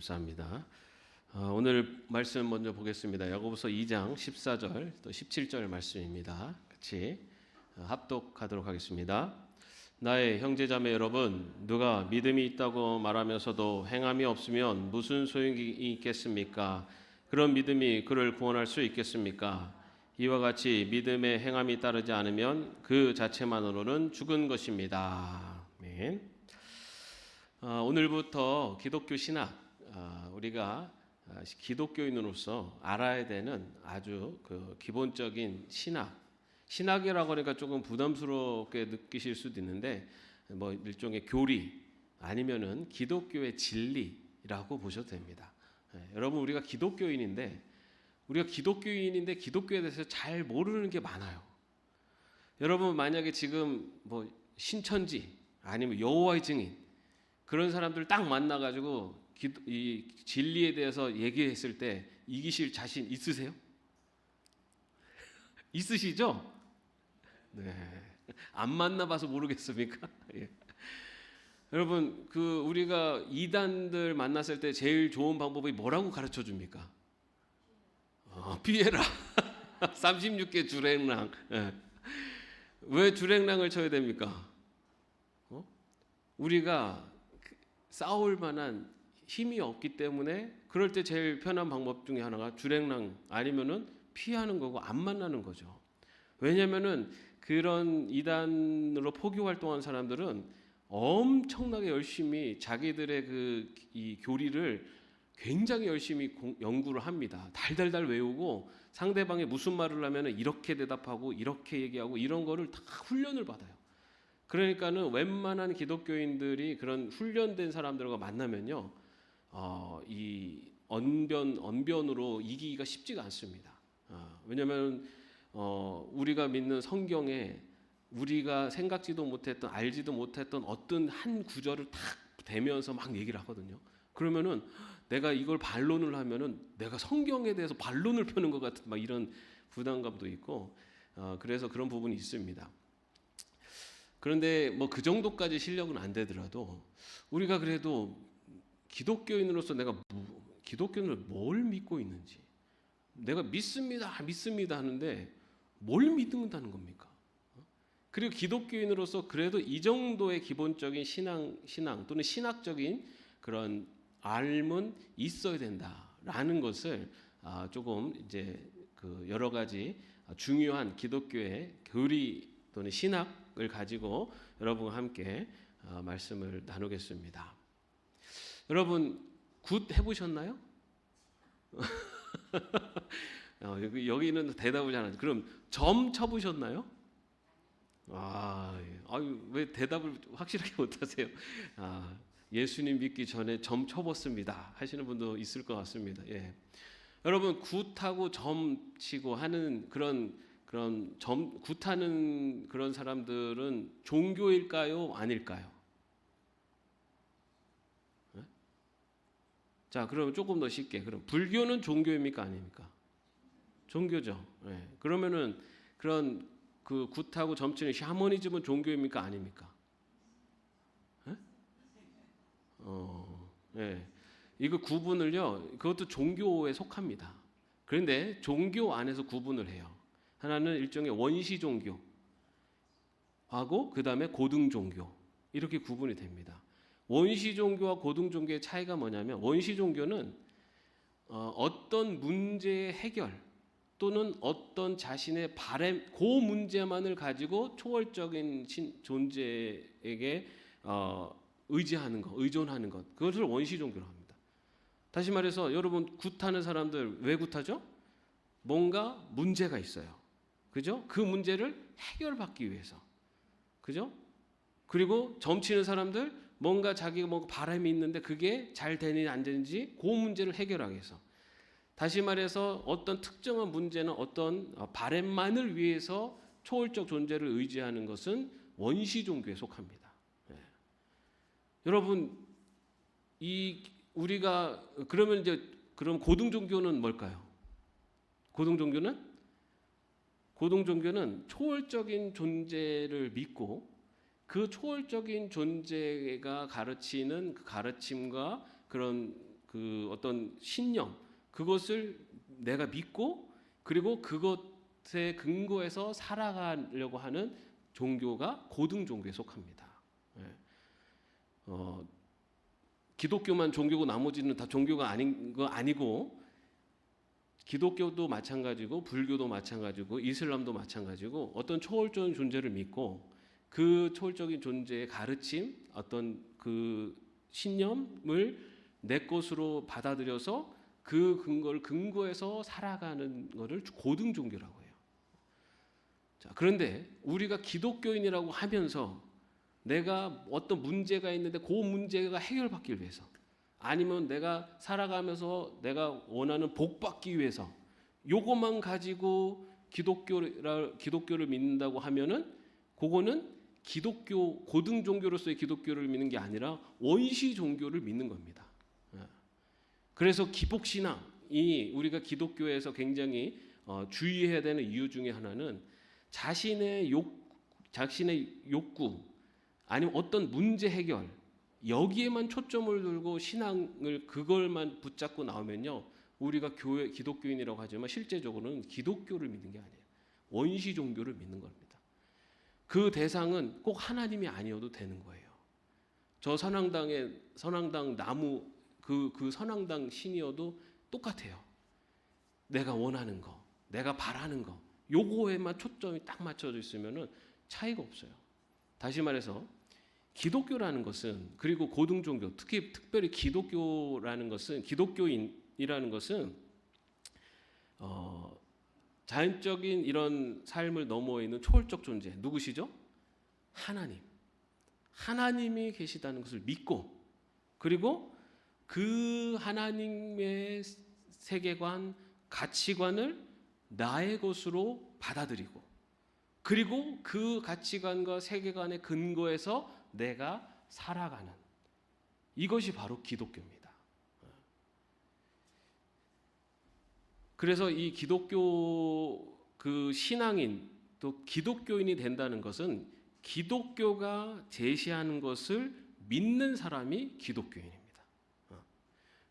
감사합니다. 오늘 말씀 먼저 보겠습니다. 야고보서 2장 14절 또 17절 말씀입니다. 같이 합독하도록 하겠습니다. 나의 형제자매 여러분, 누가 믿음이 있다고 말하면서도 행함이 없으면 무슨 소용이 있겠습니까? 그런 믿음이 그를 구원할 수 있겠습니까? 이와 같이 믿음의 행함이 따르지 않으면 그 자체만으로는 죽은 것입니다. 아멘. 오늘부터 기독교 신학, 우리가 기독교인으로서 알아야 되는 아주 기본적인 신학이라고 하니까 조금 부담스럽게 느끼실 수도 있는데 뭐 일종의 교리 아니면은 기독교의 진리라고 보셔도 됩니다. 여러분, 우리가 기독교인인데 기독교에 대해서 잘 모르는 게 많아요. 여러분, 만약에 지금 뭐 신천지 아니면 여호와의 증인 그런 사람들 딱 만나가지고 이 진리에 대해서 얘기했을 때 이기실 자신 있으세요? 있으시죠? 네. 안 만나봐서 모르겠습니까? 예. 여러분, 우리가 이단들 만났을 때 제일 좋은 방법이 뭐라고 가르쳐 줍니까? 피해라. 36개 주랭랑. 예. 왜 주랭랑을 쳐야 됩니까? 우리가 싸울 만한 힘이 없기 때문에 그럴 때 제일 편한 방법 중에 하나가 주랭랑 아니면은 피하는 거고 안 만나는 거죠. 왜냐면은 그런 이단으로 포교 활동한 사람들은 엄청나게 열심히 자기들의 이 교리를 굉장히 열심히 연구를 합니다. 달달달 외우고 상대방이 무슨 말을 하면은 이렇게 대답하고 이렇게 얘기하고 이런 거를 다 훈련을 받아요. 그러니까는 웬만한 기독교인들이 그런 훈련된 사람들과 만나면요, 이 언변으로 이기기가 쉽지가 않습니다. 왜냐하면 우리가 믿는 성경에 우리가 생각지도 못했던 알지도 못했던 어떤 한 구절을 탁 대면서 막 얘기를 하거든요. 그러면은 내가 이걸 반론을 하면은 내가 성경에 대해서 반론을 펴는 것 같은 막 이런 부담감도 있고 그래서 그런 부분이 있습니다. 그런데 뭐 그 정도까지 실력은 안 되더라도 우리가 그래도 기독교인으로서 내가 기독교인을 뭘 믿고 있는지, 내가 믿습니다 하는데 뭘 믿는다는 겁니까? 그리고 기독교인으로서 그래도 이 정도의 기본적인 신앙 또는 신학적인 그런 알은 있어야 된다라는 것을 조금 이제 여러 가지 중요한 기독교의 교리 또는 신학을 가지고 여러분과 함께 말씀을 나누겠습니다. 여러분, 굿 해보셨나요? 여기는 대답을 잘 안 하죠. 그럼 점 쳐보셨나요? 왜 대답을 확실하게 못하세요? 예수님 믿기 전에 점 쳐봤습니다 하시는 분도 있을 것 같습니다. 예. 여러분, 굿하고 점 치고 하는 그런 굿하는 그런 사람들은 종교일까요? 아닐까요? 네? 자, 그러면 조금 더 쉽게, 그럼 불교는 종교입니까? 아닙니까? 종교죠. 네. 그러면은 그런 굿하고 점치는 샤머니즘은 종교입니까? 아닙니까? 네? 네. 이거 구분을요, 그것도 종교에 속합니다. 그런데 종교 안에서 구분을 해요. 하나는 일종의 원시 종교하고 그 다음에 고등 종교, 이렇게 구분이 됩니다. 원시 종교와 고등 종교의 차이가 뭐냐면, 원시 종교는 어떤 문제의 해결 또는 어떤 자신의 바램, 그 문제만을 가지고 초월적인 존재에게 의지하는 것, 의존하는 것, 그것을 원시 종교로 합니다. 다시 말해서 여러분, 굿하는 사람들 왜 굿하죠? 뭔가 문제가 있어요. 그죠? 그 문제를 해결받기 위해서. 그죠? 그리고 점치는 사람들 뭔가 자기가 뭐 바람이 있는데 그게 잘 되는지 안 되는지 그 문제를 해결하기 위해서. 다시 말해서 어떤 특정한 문제는 어떤 바람만을 위해서 초월적 존재를 의지하는 것은 원시 종교에 속합니다. 네. 여러분, 우리가 그러면 그럼 고등 종교는 뭘까요? 고등 종교는 초월적인 존재를 믿고 그 초월적인 존재가 가르치는 그 가르침과 그런 그 어떤 신념 그것을 내가 믿고 그리고 그것에 근거해서 살아가려고 하는 종교가 고등 종교에 속합니다. 예. 기독교만 종교고 나머지는 다 종교가 아닌 거 아니고 기독교도 마찬가지고 불교도 마찬가지고 이슬람도 마찬가지고 어떤 초월적인 존재를 믿고 그 초월적인 존재의 가르침 어떤 그 신념을 내 것으로 받아들여서 그 근거를 근거해서 살아가는 것을 고등 종교라고 해요. 자, 그런데 우리가 기독교인이라고 하면서 내가 어떤 문제가 있는데 그 문제가 해결받기 위해서 아니면 내가 살아가면서 내가 원하는 복 받기 위해서 요것만 가지고 기독교를 믿는다고 하면은 그거는 기독교 고등 종교로서의 기독교를 믿는 게 아니라 원시 종교를 믿는 겁니다. 그래서 기복신앙이 우리가 기독교에서 굉장히 주의해야 되는 이유 중에 하나는 자신의 욕구 아니면 어떤 문제 해결 여기에만 초점을 두고 신앙을 그걸만 붙잡고 나오면요 우리가 기독교인이라고 하지만 실제적으로는 기독교를 믿는 게 아니에요. 원시 종교를 믿는 겁니다. 그 대상은 꼭 하나님이 아니어도 되는 거예요. 저 선앙당 나무 그 선앙당 신이어도 똑같아요. 내가 원하는 거, 내가 바라는 거 요거에만 초점이 딱 맞춰져 있으면은 차이가 없어요. 다시 말해서 기독교라는 것은 그리고 고등 종교 특별히 기독교라는 것은 기독교인이라는 것은 자연적인 이런 삶을 넘어 있는 초월적 존재 누구시죠? 하나님이 계시다는 것을 믿고 그리고 그 하나님의 세계관 가치관을 나의 것으로 받아들이고 그리고 그 가치관과 세계관의 근거에서 내가 살아가는 이것이 바로 기독교입니다. 그래서 이 기독교 그 신앙인 또 기독교인이 된다는 것은 기독교가 제시하는 것을 믿는 사람이 기독교인입니다.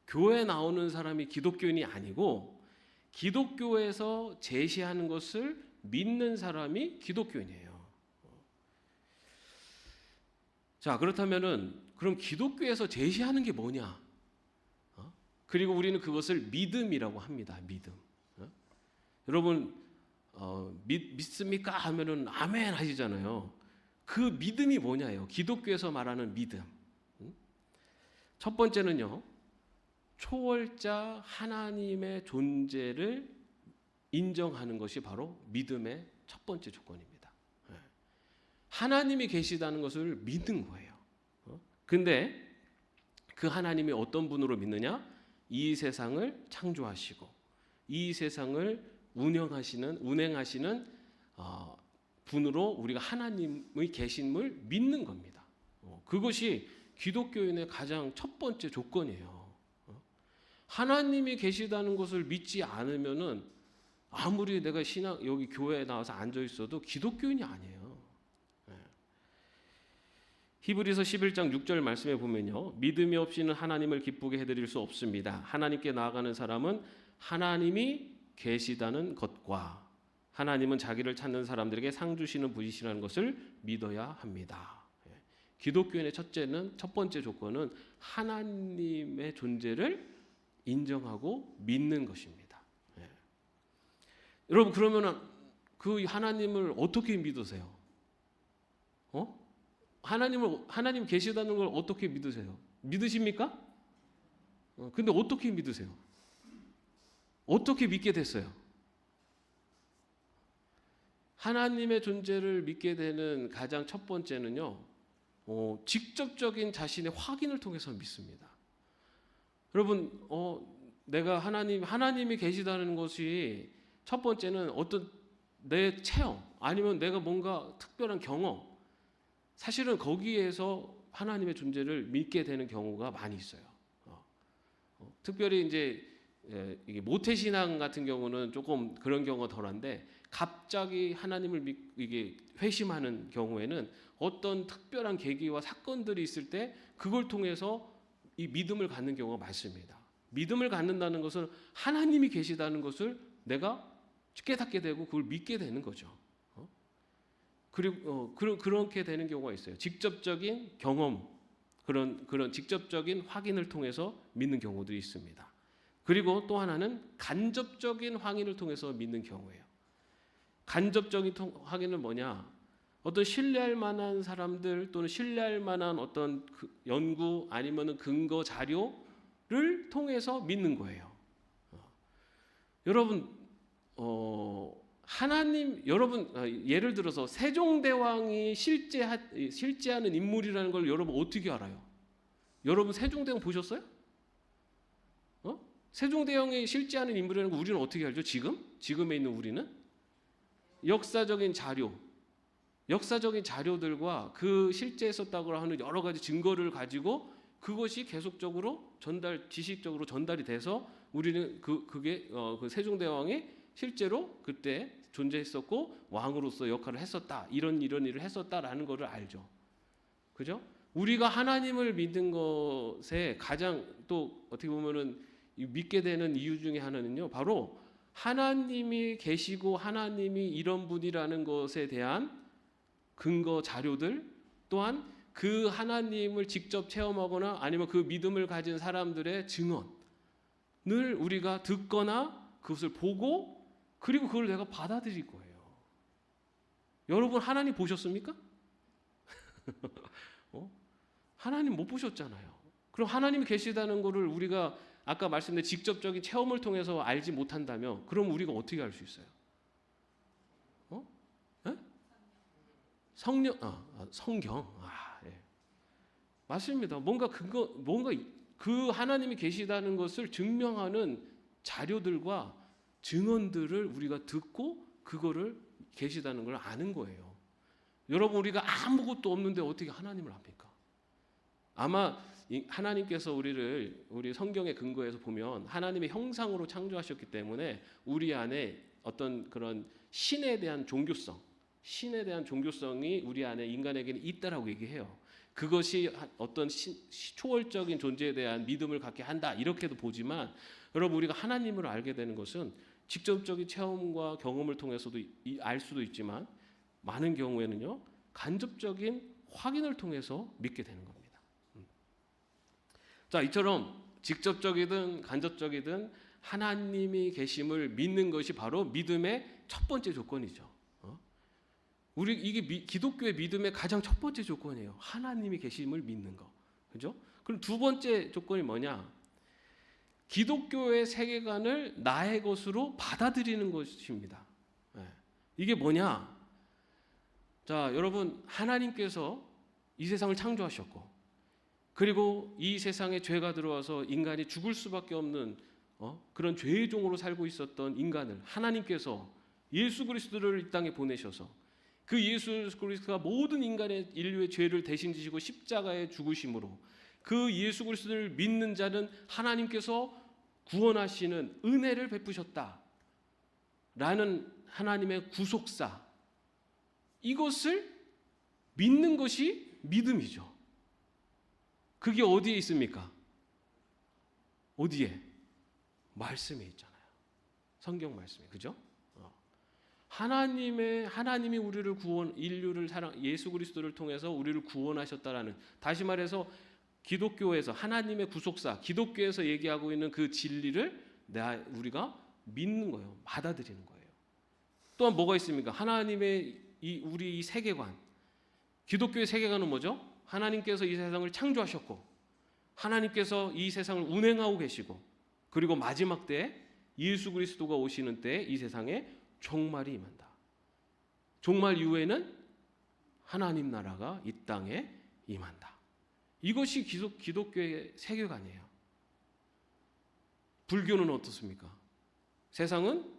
교회 나오는 사람이 기독교인이 아니고 기독교에서 제시하는 것을 믿는 사람이 기독교인이에요. 자, 그렇다면은 그럼 기독교에서 제시하는 게 뭐냐? 그리고 우리는 그것을 믿음이라고 합니다. 믿음. 여러분 믿습니까? 하면은 아멘 하시잖아요. 그 믿음이 뭐냐요? 기독교에서 말하는 믿음. 첫 번째는요. 초월자 하나님의 존재를 인정하는 것이 바로 믿음의 첫 번째 조건입니다. 하나님이 계시다는 것을 믿는 거예요. 근데 그 하나님이 어떤 분으로 믿느냐? 이 세상을 창조하시고 이 세상을 운행하시는 분으로 우리가 하나님의 계심을 믿는 겁니다. 그것이 기독교인의 가장 첫 번째 조건이에요. 하나님이 계시다는 것을 믿지 않으면은 아무리 내가 여기 교회에 나와서 앉아 있어도 기독교인이 아니에요. 히브리서 11장 6절 말씀에 보면요. 믿음이 없이는 하나님을 기쁘게 해드릴 수 없습니다. 하나님께 나아가는 사람은 하나님이 계시다는 것과 하나님은 자기를 찾는 사람들에게 상 주시는 분이시라는 것을 믿어야 합니다. 기독교인의 첫 번째 조건은 하나님의 존재를 인정하고 믿는 것입니다. 여러분 그러면 그 하나님을 어떻게 믿으세요? 하나님 계시다는 걸 어떻게 믿으세요? 믿으십니까? 근데 어떻게 믿으세요? 어떻게 믿게 됐어요? 하나님의 존재를 믿게 되는 가장 첫 번째는요. 직접적인 자신의 확인을 통해서 믿습니다. 여러분, 내가 하나님이 계시다는 것이 첫 번째는 어떤 내 체험 아니면 내가 뭔가 특별한 경험 사실은 거기에서 하나님의 존재를 믿게 되는 경우가 많이 있어요. 특별히 이제 이게 모태신앙 같은 경우는 조금 그런 경우가 덜한데 갑자기 하나님을 이게 회심하는 경우에는 어떤 특별한 계기와 사건들이 있을 때 그걸 통해서 이 믿음을 갖는 경우가 많습니다. 믿음을 갖는다는 것은 하나님이 계시다는 것을 내가 깨닫게 되고 그걸 믿게 되는 거죠. 그리고 그렇게 되는 경우가 있어요. 직접적인 경험, 그런 직접적인 확인을 통해서 믿는 경우들이 있습니다. 그리고 또 하나는 간접적인 확인을 통해서 믿는 경우예요. 간접적인 확인은 뭐냐? 어떤 신뢰할 만한 사람들 또는 신뢰할 만한 어떤 연구 아니면은 근거 자료를 통해서 믿는 거예요. 여러분, 여러분 예를 들어서 세종대왕이 실제하는 인물이라는 걸 여러분 어떻게 알아요? 여러분 세종대왕 보셨어요? 세종대왕이 실제하는 인물이라는 걸 우리는 어떻게 알죠? 지금에 있는 우리는 역사적인 자료들과 그 실제했었다고 하는 여러 가지 증거를 가지고 그것이 계속적으로 지식적으로 전달이 돼서 우리는 그게 그 세종대왕이 실제로 그때 존재했었고 왕으로서 역할을 했었다. 이런 일을 했었다라는 것을 알죠. 그죠? 우리가 하나님을 믿는 것에 가장 또 어떻게 보면은 믿게 되는 이유 중에 하나는요. 바로 하나님이 계시고 하나님이 이런 분이라는 것에 대한 근거 자료들 또한 그 하나님을 직접 체험하거나 아니면 그 믿음을 가진 사람들의 증언을 우리가 듣거나 그것을 보고 그리고 그걸 내가 받아들일 거예요. 여러분 하나님 보셨습니까? 하나님 못 보셨잖아요. 그럼 하나님이 계시다는 것을 우리가 아까 말씀드린 직접적인 체험을 통해서 알지 못한다면 그럼 우리가 어떻게 알 수 있어요? 성경. 예. 맞습니다. 뭔가 그 하나님이 계시다는 것을 증명하는 자료들과 증언들을 우리가 듣고 그거를 계시다는 걸 아는 거예요. 여러분 우리가 아무것도 없는데 어떻게 하나님을 압니까? 아마 하나님께서 우리 성경의 근거에서 보면 하나님의 형상으로 창조하셨기 때문에 우리 안에 어떤 그런 신에 대한 종교성이 우리 안에 인간에게는 있다라고 얘기해요. 그것이 어떤 초월적인 존재에 대한 믿음을 갖게 한다 이렇게도 보지만 여러분 우리가 하나님을 알게 되는 것은 직접적인 체험과 경험을 통해서도 알 수도 있지만 많은 경우에는요 간접적인 확인을 통해서 믿게 되는 겁니다. 자, 이처럼 직접적이든 간접적이든 하나님이 계심을 믿는 것이 바로 믿음의 첫 번째 조건이죠. 이게 기독교의 믿음의 가장 첫 번째 조건이에요. 하나님이 계심을 믿는 거. 그죠? 그럼 두 번째 조건이 뭐냐? 기독교의 세계관을 나의 것으로 받아들이는 것입니다. 이게 뭐냐? 자, 여러분 하나님께서 이 세상을 창조하셨고 그리고 이 세상에 죄가 들어와서 인간이 죽을 수밖에 없는 그런 죄의 종으로 살고 있었던 인간을 하나님께서 예수 그리스도를 이 땅에 보내셔서 그 예수 그리스도가 모든 인류의 죄를 대신 지시고 십자가에 죽으심으로 그 예수 그리스도를 믿는 자는 하나님께서 구원하시는 은혜를 베푸셨다 라는 하나님의 구속사, 이것을 믿는 것이 믿음이죠. 그게 어디에 있습니까? 어디에? 말씀에 있잖아요. 성경 말씀에. 그죠? 하나님이 우리를 예수 그리스도를 통해서 우리를 구원하셨다라는, 다시 말해서 기독교에서 하나님의 구속사, 기독교에서 얘기하고 있는 그 진리를 우리가 믿는 거예요. 받아들이는 거예요. 또한 뭐가 있습니까? 하나님의 우리 이 세계관, 기독교의 세계관은 뭐죠? 하나님께서 이 세상을 창조하셨고 하나님께서 이 세상을 운행하고 계시고 그리고 마지막 때에 예수 그리스도가 오시는 때에 이 세상에 종말이 임한다. 종말 이후에는 하나님 나라가 이 땅에 임한다. 이것이 기독교의 세계관이에요. 불교는 어떻습니까? 세상은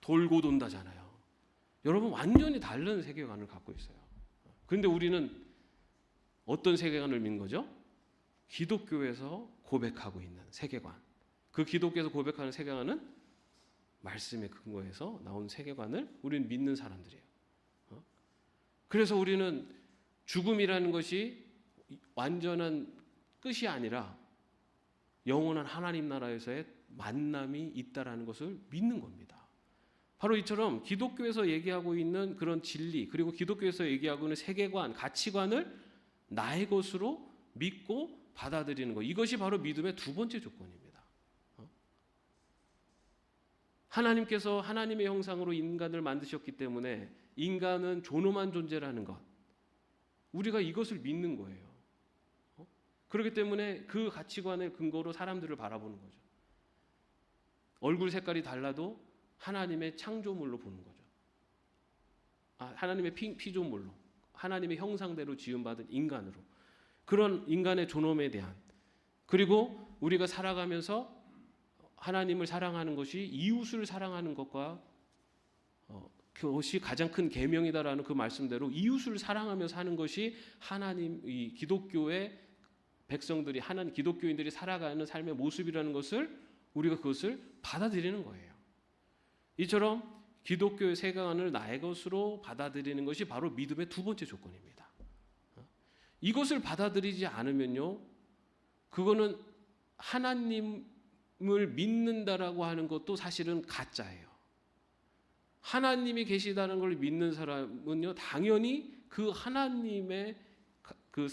돌고 돈다잖아요. 여러분 완전히 다른 세계관을 갖고 있어요. 그런데 우리는 어떤 세계관을 믿는 거죠? 기독교에서 고백하고 있는 세계관. 그 기독교에서 고백하는 세계관은 말씀에 근거해서 나온 세계관을 우리는 믿는 사람들이에요. 그래서 우리는 죽음이라는 것이 완전한 끝이 아니라 영원한 하나님 나라에서의 만남이 있다라는 것을 믿는 겁니다. 바로 이처럼 기독교에서 얘기하고 있는 그런 진리, 그리고 기독교에서 얘기하고 있는 세계관, 가치관을 나의 것으로 믿고 받아들이는 것, 이것이 바로 믿음의 두 번째 조건입니다. 하나님께서 하나님의 형상으로 인간을 만드셨기 때문에 인간은 존엄한 존재라는 것, 우리가 이것을 믿는 거예요. 그렇기 때문에 그 가치관을 근거로 사람들을 바라보는 거죠. 얼굴 색깔이 달라도 하나님의 창조물로 보는 거죠. 하나님의 피조물로, 하나님의 형상대로 지음받은 인간으로, 그런 인간의 존엄에 대한, 그리고 우리가 살아가면서 하나님을 사랑하는 것이 이웃을 사랑하는 것과 그것이 가장 큰 계명이다라는 그 말씀대로 이웃을 사랑하며 사는 것이 하나님, 이 기독교의 백성들이, 하나님 기독교인들이 살아가는 삶의 모습이라는 것을 우리가 그것을 받아들이는 거예요. 이처럼 기독교의 세계관을 나의 것으로 받아들이는 것이 바로 믿음의 두 번째 조건입니다. 이것을 받아들이지 않으면요, 그거는 하나님을 믿는다라고 하는 것도 사실은 가짜예요. 하나님이 계시다는 걸 믿는 사람은요, 당연히 그 하나님의 그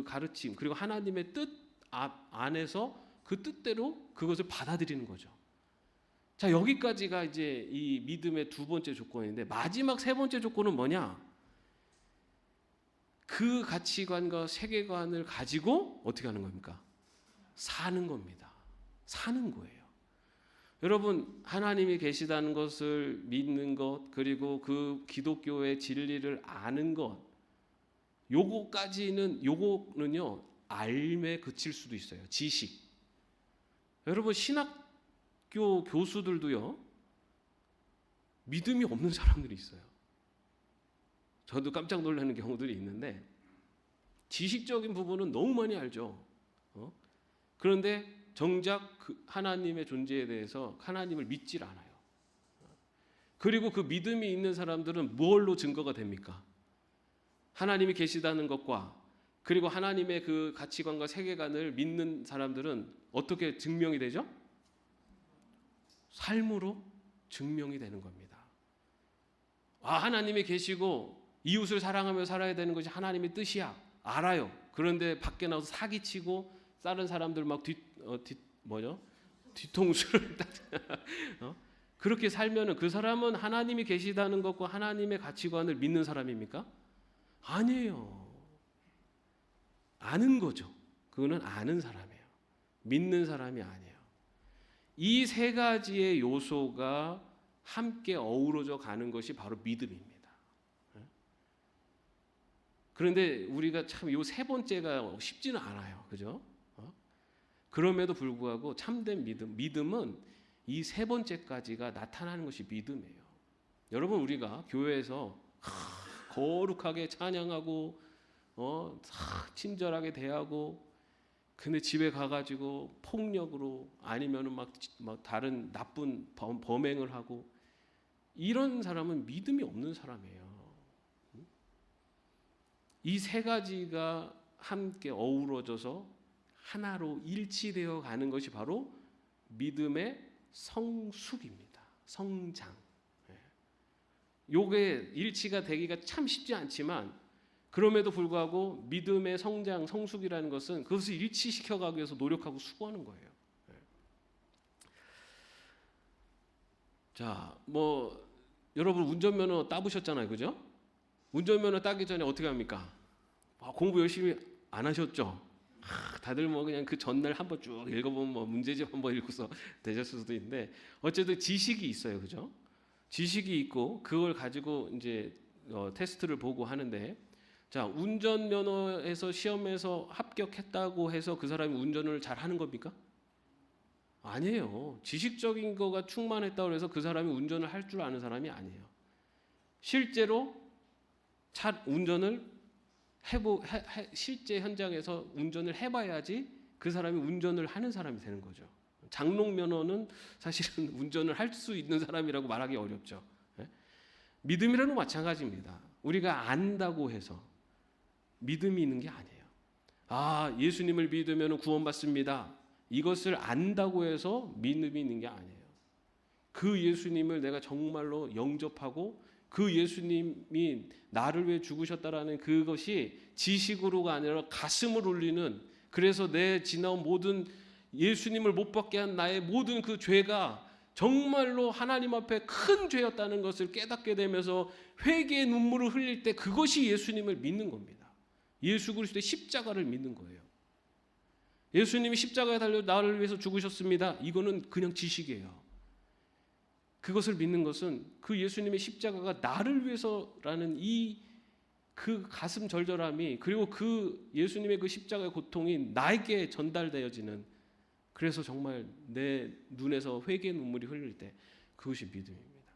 가르침, 그리고 하나님의 뜻 안에서 그 뜻대로 그것을 받아들이는 거죠. 자, 여기까지가 이제 이 믿음의 두 번째 조건인데, 마지막 세 번째 조건은 뭐냐? 그 가치관과 세계관을 가지고 어떻게 하는 겁니까? 사는 겁니다. 사는 거예요. 여러분, 하나님이 계시다는 것을 믿는 것, 그리고 그 기독교의 진리를 아는 것, 요거는요 알매 그칠 수도 있어요. 지식. 여러분, 신학교 교수들도요 믿음이 없는 사람들이 있어요. 저도 깜짝 놀라는 경우들이 있는데, 지식적인 부분은 너무 많이 알죠. 그런데 정작 그 하나님의 존재에 대해서 하나님을 믿질 않아요. 그리고 그 믿음이 있는 사람들은 뭘로 증거가 됩니까? 하나님이 계시다는 것과, 그리고 하나님의 그 가치관과 세계관을 믿는 사람들은 어떻게 증명이 되죠? 삶으로 증명이 되는 겁니다. 하나님이 계시고 이웃을 사랑하며 살아야 되는 것이 하나님의 뜻이야, 알아요. 그런데 밖에 나와서 사기치고 다른 사람들 막 뒤통수를 그렇게 살면은 그 사람은 하나님이 계시다는 것과 하나님의 가치관을 믿는 사람입니까? 아니에요. 아는 거죠. 그거는 아는 사람이에요. 믿는 사람이 아니에요. 이 세 가지의 요소가 함께 어우러져 가는 것이 바로 믿음입니다. 그런데 우리가 참 이 세 번째가 쉽지는 않아요. 그죠? 그럼에도 불구하고 참된 믿음은 이 세 번째까지가 나타나는 것이 믿음이에요. 여러분, 우리가 교회에서 거룩하게 찬양하고 친절하게 대하고, 근데 집에 가가지고 폭력으로 아니면은 막 다른 나쁜 범행을 하고, 이런 사람은 믿음이 없는 사람이에요. 이 세 가지가 함께 어우러져서 하나로 일치되어 가는 것이 바로 믿음의 성숙입니다. 성장. 요게 일치가 되기가 참 쉽지 않지만, 그럼에도 불구하고 믿음의 성장, 성숙이라는 것은 그것을 일치시켜 가기 위해서 노력하고 수고하는 거예요. 자, 여러분 운전면허 따보셨잖아요, 그죠? 운전면허 따기 전에 어떻게 합니까? 공부 열심히 안 하셨죠? 다들 그냥 그 전날 한번 쭉 읽어보면 문제집 한번 읽고서 되셨을 수도 있는데, 어쨌든 지식이 있어요, 그죠? 지식이 있고 그걸 가지고 이제 테스트를 보고 하는데, 자, 운전면허에서 시험에서 합격했다고 해서 그 사람이 운전을 잘 하는 겁니까? 아니에요. 지식적인 거가 충만했다고 해서 그 사람이 운전을 할 줄 아는 사람이 아니에요. 실제로 운전을 실제 현장에서 운전을 해봐야지 그 사람이 운전을 하는 사람이 되는 거죠. 장롱 면허는 사실은 운전을 할 수 있는 사람이라고 말하기 어렵죠. 믿음이라는 마찬가지입니다. 우리가 안다고 해서 믿음이 있는 게 아니에요. 예수님을 믿으면 구원받습니다. 이것을 안다고 해서 믿음이 있는 게 아니에요. 그 예수님을 내가 정말로 영접하고 그 예수님이 나를 위해 죽으셨다라는 그것이 지식으로가 아니라 가슴을 울리는, 그래서 내 지나온 모든 예수님을 못 받게 한 나의 모든 그 죄가 정말로 하나님 앞에 큰 죄였다는 것을 깨닫게 되면서 회개의 눈물을 흘릴 때 그것이 예수님을 믿는 겁니다. 예수 그리스도의 십자가를 믿는 거예요. 예수님이 십자가에 달려 나를 위해서 죽으셨습니다. 이거는 그냥 지식이에요. 그것을 믿는 것은 그 예수님의 십자가가 나를 위해서라는 이 그 가슴 절절함이, 그리고 그 예수님의 그 십자가의 고통이 나에게 전달되어지는, 그래서 정말 내 눈에서 회개의 눈물이 흘릴 때 그것이 믿음입니다.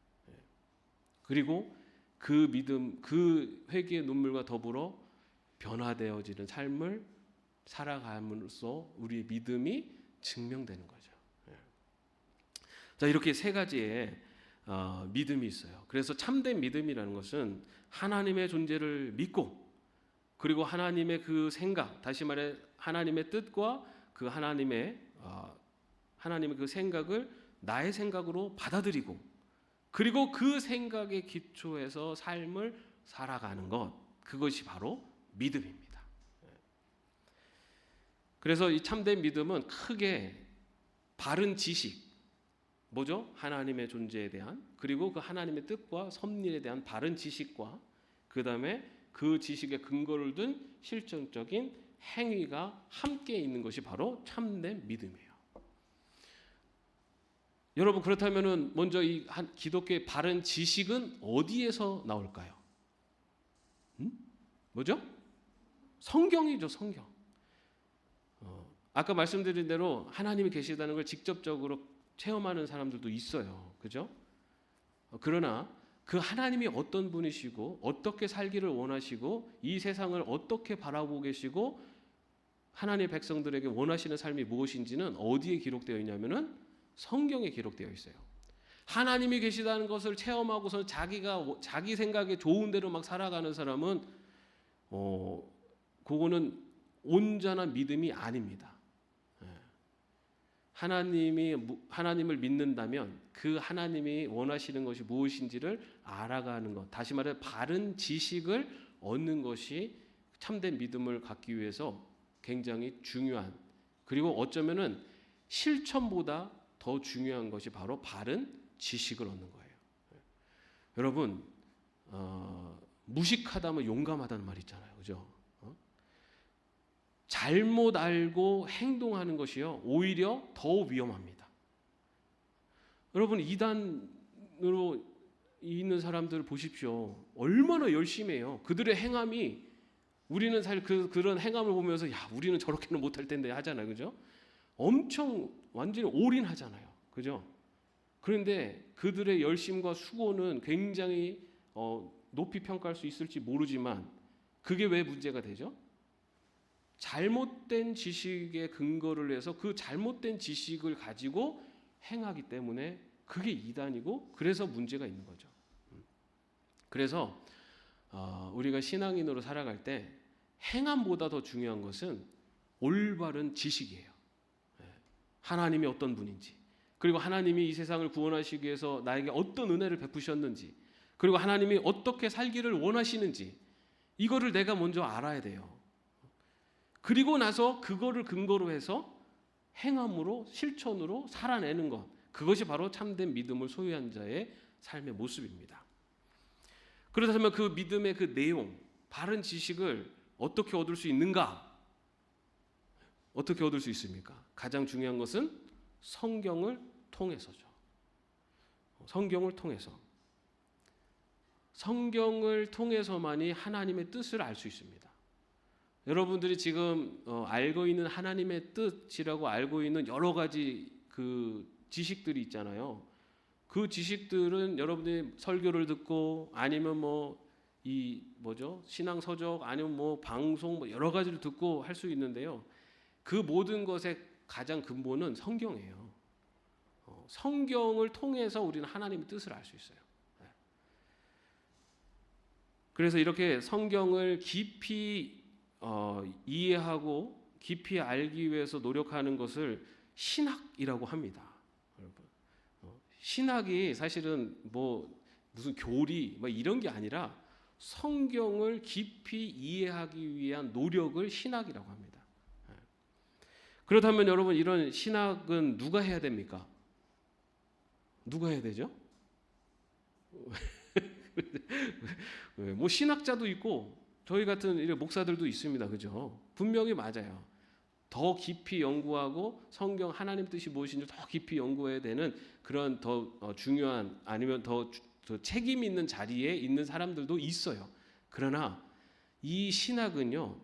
그리고 그 믿음, 그 회개의 눈물과 더불어 변화되어지는 삶을 살아감으로써 우리의 믿음이 증명되는 거죠. 자, 이렇게 세 가지의 믿음이 있어요. 그래서 참된 믿음이라는 것은 하나님의 존재를 믿고, 그리고 하나님의 그 생각, 다시 말해 하나님의 뜻과 그 하나님의 그 생각을 나의 생각으로 받아들이고, 그리고 그 생각에 기초해서 삶을 살아가는 것, 그것이 바로 믿음입니다. 그래서 이 참된 믿음은 크게 바른 지식, 뭐죠? 하나님의 존재에 대한, 그리고 그 하나님의 뜻과 섭리에 대한 바른 지식과, 그 다음에 그 지식의 근거를 둔 실천적인 행위가 함께 있는 것이 바로 참된 믿음이에요. 여러분, 그렇다면은 먼저 이 기독교의 바른 지식은 어디에서 나올까요? 뭐죠? 성경이죠, 성경. 아까 말씀드린 대로 하나님이 계시다는 걸 직접적으로 체험하는 사람들도 있어요. 그죠? 그러나 그 하나님이 어떤 분이시고 어떻게 살기를 원하시고 이 세상을 어떻게 바라보고 계시고 하나님의 백성들에게 원하시는 삶이 무엇인지는 어디에 기록되어 있냐면은 성경에 기록되어 있어요. 하나님이 계시다는 것을 체험하고서 자기 생각에 좋은 대로 막 살아가는 사람은 그거는 온전한 믿음이 아닙니다. 하나님을 믿는다면 그 하나님이 원하시는 것이 무엇인지를 알아가는 것, 다시 말해 바른 지식을 얻는 것이 참된 믿음을 갖기 위해서 굉장히 중요한, 그리고 어쩌면은 실천보다 더 중요한 것이 바로 바른 지식을 얻는 거예요. 여러분, 무식하다면 용감하다는 말 있잖아요. 그죠? 잘못 알고 행동하는 것이요, 오히려 더 위험합니다. 여러분, 이단으로 있는 사람들을 보십시오. 얼마나 열심히 해요. 그들의 행함이, 우리는 사실 그런 행함을 보면서 야, 우리는 저렇게는 못할 텐데 하잖아요. 그죠? 엄청 완전히 올인하잖아요. 그죠? 그런데 그들의 열심과 수고는 굉장히 높이 평가할 수 있을지 모르지만 그게 왜 문제가 되죠? 잘못된 지식에 근거를 해서 그 잘못된 지식을 가지고 행하기 때문에 그게 이단이고, 그래서 문제가 있는 거죠. 그래서 우리가 신앙인으로 살아갈 때 행함보다 더 중요한 것은 올바른 지식이에요. 하나님이 어떤 분인지, 그리고 하나님이 이 세상을 구원하시기 위해서 나에게 어떤 은혜를 베푸셨는지, 그리고 하나님이 어떻게 살기를 원하시는지, 이거를 내가 먼저 알아야 돼요. 그리고 나서 그거를 근거로 해서 행함으로, 실천으로 살아내는 것, 그것이 바로 참된 믿음을 소유한 자의 삶의 모습입니다. 그렇다면 그 믿음의 그 내용, 바른 지식을 어떻게 얻을 수 있는가? 어떻게 얻을 수 있습니까? 가장 중요한 것은 성경을 통해서죠. 성경을 통해서. 성경을 통해서만이 하나님의 뜻을 알 수 있습니다. 여러분들이 지금 알고 있는 하나님의 뜻이라고 알고 있는 여러 가지 그 지식들이 있잖아요. 그 지식들은 여러분들이 설교를 듣고 아니면 신앙 서적 아니면 방송 여러 가지를 듣고 할 수 있는데요. 그 모든 것의 가장 근본은 성경이에요. 성경을 통해서 우리는 하나님의 뜻을 알 수 있어요. 그래서 이렇게 성경을 깊이 이해하고 깊이 알기 위해서 노력하는 것을 신학이라고 합니다. 여러분, 신학이 사실은 뭐 무슨 교리 뭐 이런 게 아니라 성경을 깊이 이해하기 위한 노력을 신학이라고 합니다. 그렇다면 여러분, 이런 신학은 누가 해야 됩니까? 누가 해야 되죠? 뭐 신학자도 있고 저희 같은 이런 목사들도 있습니다. 그죠? 분명히 맞아요. 더 깊이 연구하고 성경 하나님 뜻이 무엇인지 더 깊이 연구해야 되는 그런 더 중요한, 아니면 더 책임 있는 자리에 있는 사람들도 있어요. 그러나 이 신학은요,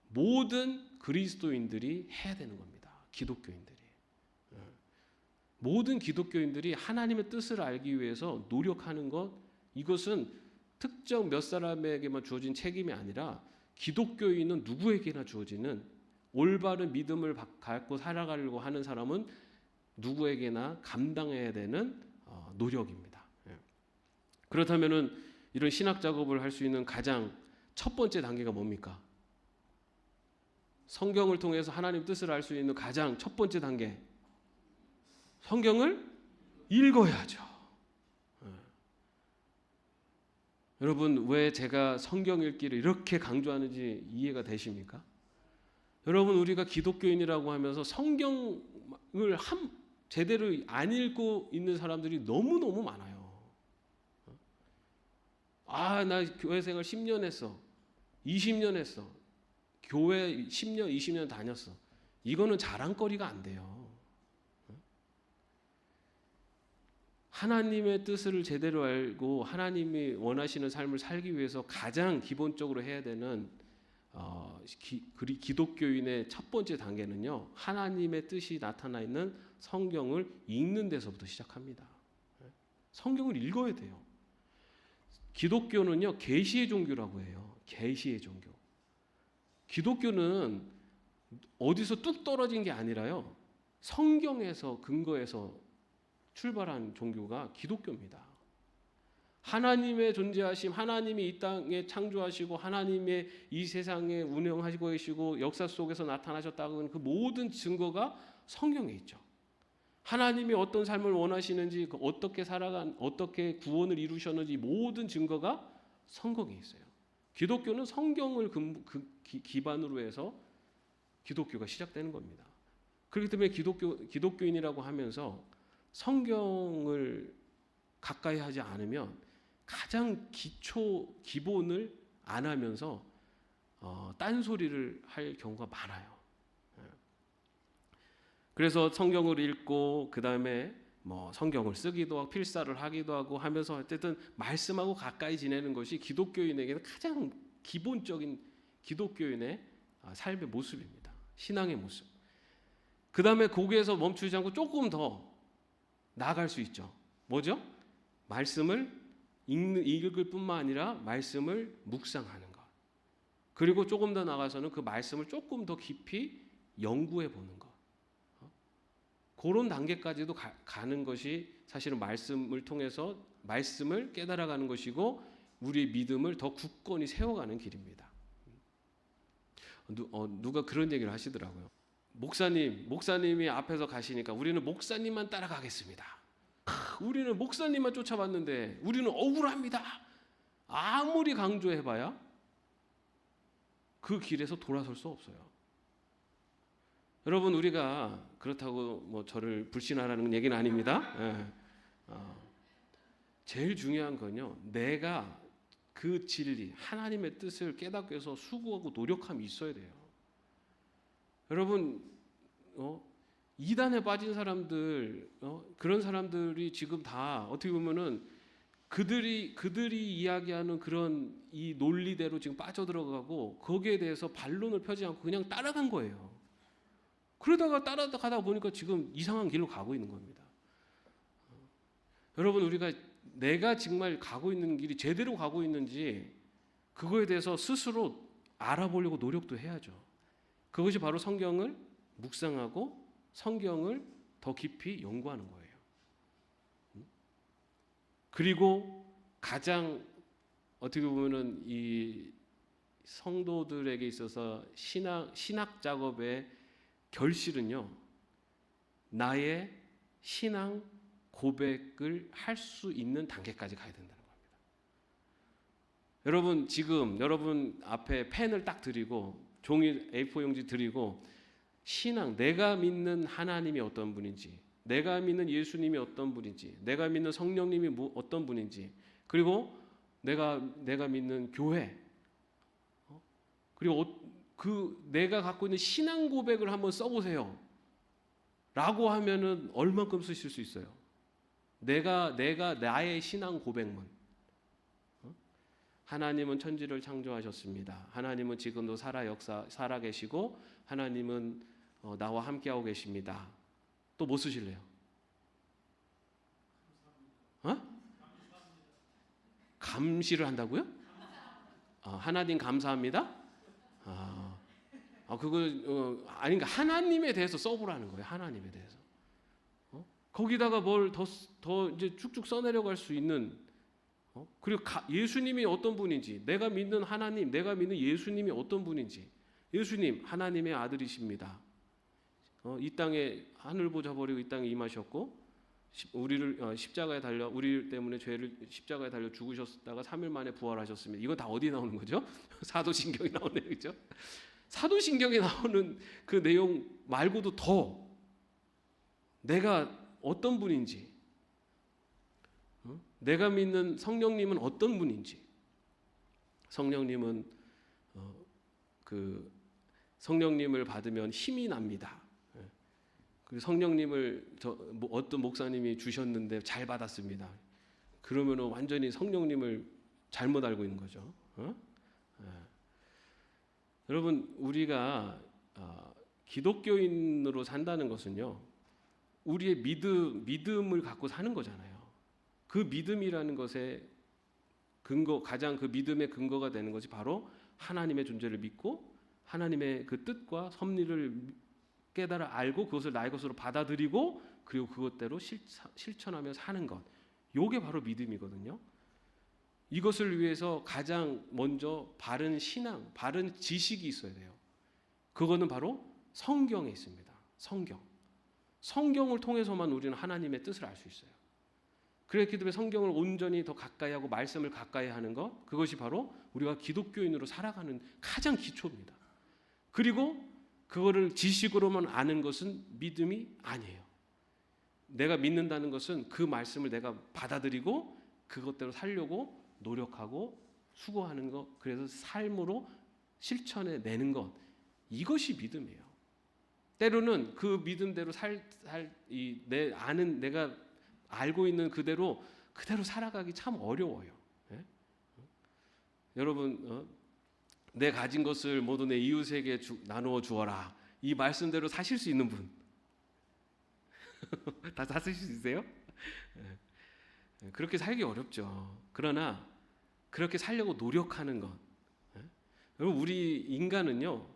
모든 그리스도인들이 해야 되는 겁니다. 기독교인들이. 모든 기독교인들이 하나님의 뜻을 알기 위해서 노력하는 것, 이것은 특정 몇 사람에게만 주어진 책임이 아니라 기독교인은 누구에게나 주어지는, 올바른 믿음을 갖고 살아가려고 하는 사람은 누구에게나 감당해야 되는 노력입니다. 그렇다면은 이런 신학 작업을 할 수 있는 가장 첫 번째 단계가 뭡니까? 성경을 통해서 하나님 뜻을 알 수 있는 가장 첫 번째 단계, 성경을 읽어야죠. 여러분, 왜 제가 성경 읽기를 이렇게 강조하는지 이해가 되십니까? 여러분, 우리가 기독교인이라고 하면서 성경을 제대로 안 읽고 있는 사람들이 너무너무 많아요. 나 교회 생활 10년 했어. 20년 했어. 교회 10년, 20년 다녔어. 이거는 자랑거리가 안 돼요. 하나님의 뜻을 제대로 알고 하나님이 원하시는 삶을 살기 위해서 가장 기본적으로 해야 되는 기독교인의 첫 번째 단계는요, 하나님의 뜻이 나타나 있는 성경을 읽는 데서부터 시작합니다. 성경을 읽어야 돼요. 기독교는요, 계시의 종교라고 해요. 계시의 종교. 기독교는 어디서 뚝 떨어진 게 아니라요, 성경에서 근거해서 출발한 종교가 기독교입니다. 하나님의 존재하심, 하나님이 이 땅에 창조하시고 하나님의 이 세상에 운영하시고 계시고 역사 속에서 나타나셨다는 그 모든 증거가 성경에 있죠. 하나님이 어떤 삶을 원하시는지, 어떻게 어떻게 구원을 이루셨는지 모든 증거가 성경에 있어요. 기독교는 성경을 기반으로 해서 기독교가 시작되는 겁니다. 그렇기 때문에 기독교인이라고 하면서 성경을 가까이 하지 않으면 가장 기본을 안 하면서 딴소리를 할 경우가 많아요. 그래서 성경을 읽고 그 다음에 뭐 성경을 쓰기도 하고 필사를 하기도 하고 하면서 어쨌든 말씀하고 가까이 지내는 것이 기독교인에게는 가장 기본적인 기독교인의 삶의 모습입니다. 신앙의 모습. 그 다음에 거기에서 멈추지 않고 조금 더 나아갈 수 있죠. 뭐죠? 말씀을 읽을 뿐만 아니라 말씀을 묵상하는 것. 그리고 조금 더 나가서는 그 말씀을 조금 더 깊이 연구해 보는 것. 그런 단계까지도 가는 것이 사실은 말씀을 통해서 말씀을 깨달아가는 것이고 우리의 믿음을 더 굳건히 세워가는 길입니다. 누가 그런 얘기를 하시더라고요. 목사님이 앞에서 가시니까 우리는 목사님만 따라가겠습니다. 우리는 목사님만 쫓아봤는데 우리는 억울합니다. 아무리 강조해봐야 그 길에서 돌아설 수 없어요. 여러분, 우리가 그렇다고 뭐 저를 불신하라는 얘기는 아닙니다. 제일 중요한 건요, 내가 그 진리, 하나님의 뜻을 깨닫기 위해서 수고하고 노력함이 있어야 돼요. 여러분, 이단에 빠진 사람들, 그런 사람들이 지금 다 어떻게 보면은 그들이 이야기하는 그런 이 논리대로 지금 빠져들어가고 거기에 대해서 반론을 펴지 않고 그냥 따라간 거예요. 그러다가 따라가다 보니까 지금 이상한 길로 가고 있는 겁니다. 여러분, 우리가 내가 정말 가고 있는 길이 제대로 가고 있는지 그거에 대해서 스스로 알아보려고 노력도 해야죠. 그것이 바로 성경을 묵상하고 성경을 더 깊이 연구하는 거예요. 그리고 가장 어떻게 보면은 이 성도들에게 있어서 신학 작업의 결실은요, 나의 신앙 고백을 할 수 있는 단계까지 가야 된다는 겁니다. 여러분 지금 여러분 앞에 펜을 딱 드리고 종이 A4 용지 드리고 신앙, 내가 믿는 하나님이 어떤 분인지, 내가 믿는 예수님이 어떤 분인지, 내가 믿는 성령님이 어떤 분인지, 그리고 내가 믿는 교회, 그리고 내가 갖고 있는 신앙 고백을 한번 써보세요. 라고 하면은 얼만큼 쓰실 수 있어요? 내가 나의 신앙 고백문. 하나님은 천지를 창조하셨습니다. 하나님은 지금도 살아 계시고 하나님은 나와 함께하고 계십니다. 또 뭐 쓰실래요? 감시를 한다고요? 하나님 감사합니다. 그러니까 하나님에 대해서 써보라는 거예요. 하나님에 대해서. 거기다가 뭘 더 이제 쭉쭉 써내려갈 수 있는. 그리고 예수님이 어떤 분인지, 내가 믿는 하나님, 내가 믿는 예수님이 어떤 분인지. 예수님 하나님의 아들이십니다. 이 땅에 하늘 보좌 버리고 이 땅에 임하셨고 우리를 십자가에 달려 우리 때문에 죄를 십자가에 달려 죽으셨다가 3일 만에 부활하셨습니다. 이건 다 어디 나오는 거죠? 사도신경에 나오는 거죠. 사도신경에 나오는 그 내용 말고도 더 내가 어떤 분인지, 내가 믿는 성령님은 어떤 분인지. 성령님은 성령님을 받으면 힘이 납니다. 그리고 성령님을 어떤 목사님이 주셨는데 잘 받았습니다. 그러면은 완전히 성령님을 잘못 알고 있는 거죠. 여러분 우리가 기독교인으로 산다는 것은요, 우리의 믿음을 갖고 사는 거잖아요. 그 믿음이라는 것의 가장 그 믿음의 근거가 되는 것이 바로 하나님의 존재를 믿고 하나님의 그 뜻과 섭리를 깨달아 알고 그것을 나의 것으로 받아들이고 그리고 그것대로 실천하며 사는 것. 이게 바로 믿음이거든요. 이것을 위해서 가장 먼저 바른 신앙, 바른 지식이 있어야 돼요. 그거는 바로 성경에 있습니다. 성경을 통해서만 우리는 하나님의 뜻을 알 수 있어요. 그렇기 때문에 성경을 온전히 더 가까이 하고 말씀을 가까이 하는 것, 그것이 바로 우리가 기독교인으로 살아가는 가장 기초입니다. 그리고 그거를 지식으로만 아는 것은 믿음이 아니에요. 내가 믿는다는 것은 그 말씀을 내가 받아들이고 그것대로 살려고 노력하고 수고하는 것, 그래서 삶으로 실천해 내는 것, 이것이 믿음이에요. 때로는 그 믿음대로 내가 알고 있는 그대로 살아가기 참 어려워요. 예? 여러분, 내 가진 것을 모두 내 이웃에게 나누어 주어라. 이 말씀대로 사실 수 있는 분? 다 사실 수 있으세요? 그렇게 살기 어렵죠. 그러나 그렇게 살려고 노력하는 것. 여러분 우리 인간은요,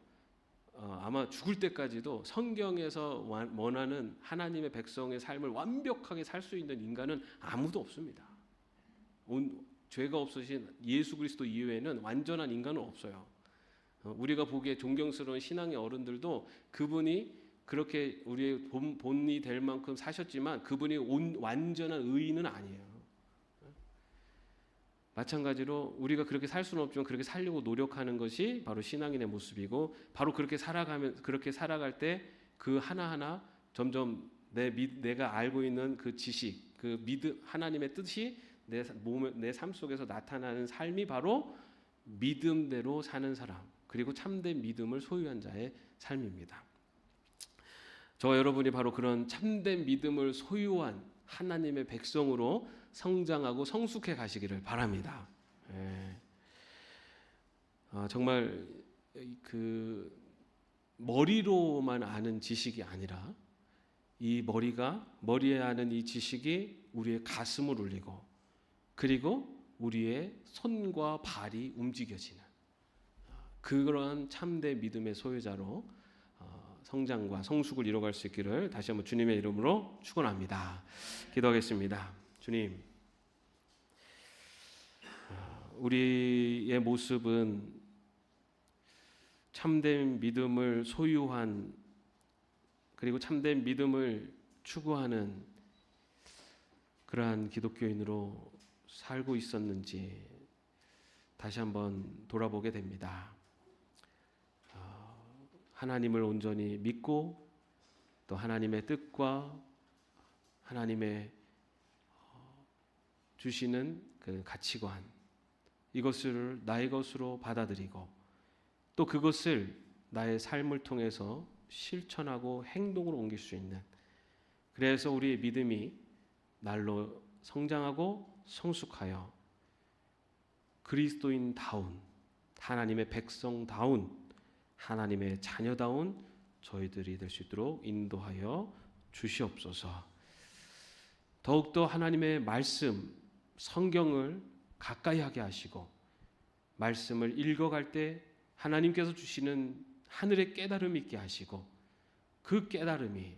아마 죽을 때까지도 성경에서 원하는 하나님의 백성의 삶을 완벽하게 살 수 있는 인간은 아무도 없습니다. 죄가 없으신 예수 그리스도 이외에는 완전한 인간은 없어요. 우리가 보기에 존경스러운 신앙의 어른들도 그분이 그렇게 우리의 본이 될 만큼 사셨지만 그분이 완전한 의인은 아니에요. 마찬가지로 우리가 그렇게 살 수는 없지만 그렇게 살려고 노력하는 것이 바로 신앙인의 모습이고, 바로 그렇게 살아갈 때 그 하나하나 점점 내가 알고 있는 그 지식, 그 믿음, 하나님의 뜻이 내 삶 속에서 나타나는 삶이 바로 믿음대로 사는 사람, 그리고 참된 믿음을 소유한 자의 삶입니다. 저와 여러분이 바로 그런 참된 믿음을 소유한 하나님의 백성으로 성장하고 성숙해 가시기를 바랍니다. 정말 그 머리로만 아는 지식이 아니라 이 머리에 아는 이 지식이 우리의 가슴을 울리고 그리고 우리의 손과 발이 움직여지는 그러한 참된 믿음의 소유자로 성장과 성숙을 이뤄갈 수 있기를 다시 한번 주님의 이름으로 축원합니다. 기도하겠습니다. 주님, 우리의 모습은 참된 믿음을 소유한, 그리고 참된 믿음을 추구하는 그러한 기독교인으로 살고 있었는지 다시 한번 돌아보게 됩니다. 하나님을 온전히 믿고 또 하나님의 뜻과 하나님의 주시는 그 가치관, 이것을 나의 것으로 받아들이고 또 그것을 나의 삶을 통해서 실천하고 행동으로 옮길 수 있는, 그래서 우리의 믿음이 날로 성장하고 성숙하여 그리스도인다운, 하나님의 백성다운, 하나님의 자녀다운 저희들이 될 수 있도록 인도하여 주시옵소서. 더욱더 하나님의 말씀, 성경을 가까이 하게 하시고 말씀을 읽어갈 때 하나님께서 주시는 하늘의 깨달음이 있게 하시고 그 깨달음이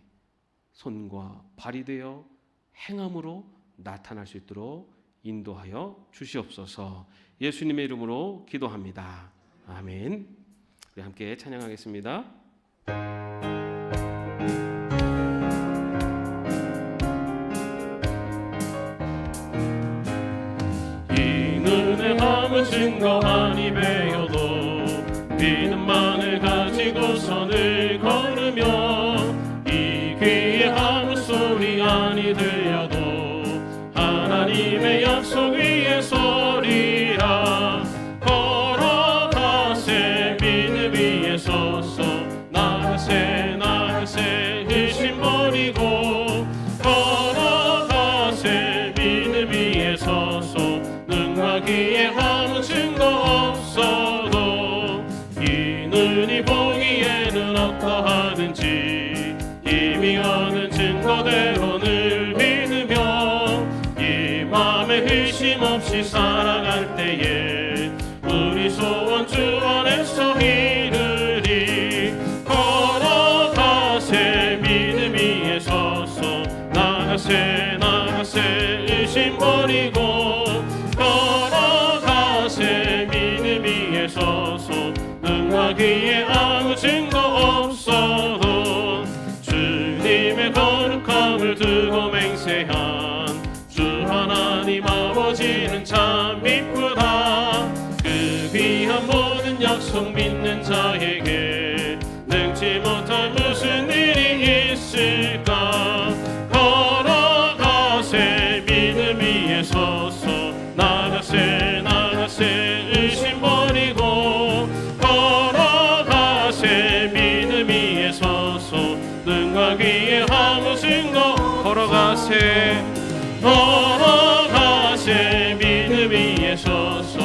손과 발이 되어 행함으로 나타날 수 있도록 인도하여 주시옵소서. 예수님의 이름으로 기도합니다. 아멘. 우리 함께 찬양하겠습니다. 이 은혜함을 증거하니 배워도 믿음만을 가지고서 늘 걸으며 이 귀에 아무 소리 아니 들려도 하나님의 약속 위에 서리라. 걸어가세 믿음 위에 서서 나가세 나가세 의심 버리고 걸어가세 믿음 위에 서서 능하기에 아무 증거 없어도 이 눈이 보기에는 어떠하든지 이미 얻은 증거대로 늘 믿으며 이 맘에 의심 없이 살아갈 때에 우리 소원 주 안에서 이르리. 걸어가세 믿음 위에 서서 나가세 나가세 의심 버리고 걸어가세 믿음 위에 서서 능하기에 아무 증거 없어도 주님의 거룩함을 두고 맹세한 주 하나님 아버지는 참 이쁘다. 그 귀한 모든 약속 믿는 자에게 능치 못할 무슨 일이 있을까. 걸어가세 믿음 위에 서서 나가세 나가세 의심 버리고 걸어가세 믿음 위에 서서 능하기에 아무 증거 걸어가세 걸어가세 믿음 위에 서서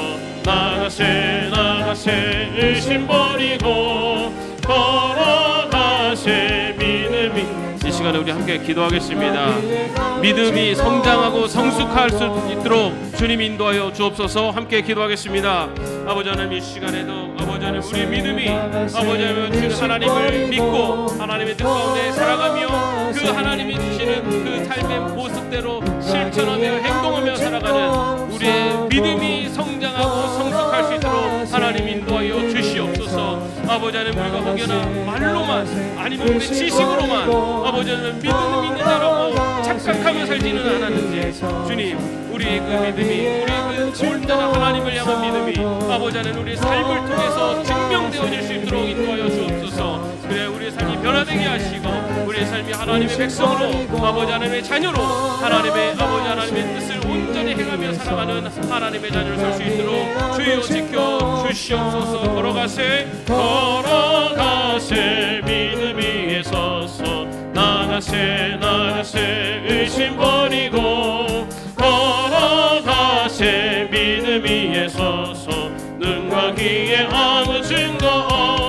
나가세 나가세 의심 버리고 걸어가세 믿음 위. 이 시간에 우리 함께 기도하겠습니다. 믿음이 성장하고 성숙할 수 있도록 주님 인도하여 주옵소서. 함께 기도하겠습니다. 아버지 하나님, 이 시간에도 아버지 하나님 우리 믿음이 아버지 하나님 하나님을 믿고 하나님의 뜻 가운데 살아가며 그 하나님이 주시는 그 삶의 모습대로 실천하며 행동하며 살아가는 우리의 믿음이 성장하고 성숙할 수 있도록 하나님 인도하여 주시옵소서. 아버지 하나님, 우리가 혹여나 말로만 아니면 우리 지식으로만 아버지 하나님 믿음이 있는 자라고 착각하며 살지는 않았는지 주님, 우리의 그 믿음이, 우리의 그 온전한 하나님을 향한 믿음이 아버지 하나님 우리의 삶을 통해서 증명되어질 수 있도록 인도하여 주옵소서. 그래 우리의 삶이 변화되게 하시고 우리의 삶이 하나님의 백성으로 아버지 하나님의 자녀로 하나님의 아버지 하나님의 뜻을 온전히 행하며 살아가는 하나님의 자녀를 설 수 있도록 주여 지켜 주시옵소서. 걸어가세 걸어가세 믿음 위에 서서 나가세 나가세 의심 버리고 걸어가세 믿음 위에 서서 능하기에 아무 증거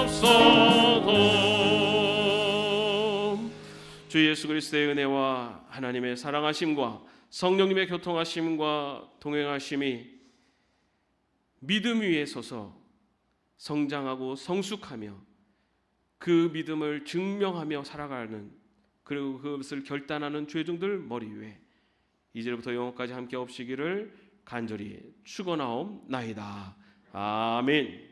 없어도 주 예수 그리스도의 은혜와 하나님의 사랑하심과 성령님의 교통하심과 동행하심이 믿음 위에 서서 성장하고 성숙하며 그 믿음을 증명하며 살아가는, 그리고 그것을 결단하는 죄종들 머리 위에 이제부터 영원까지 함께 없시기를 간절히 축원하옵나이다. 아멘.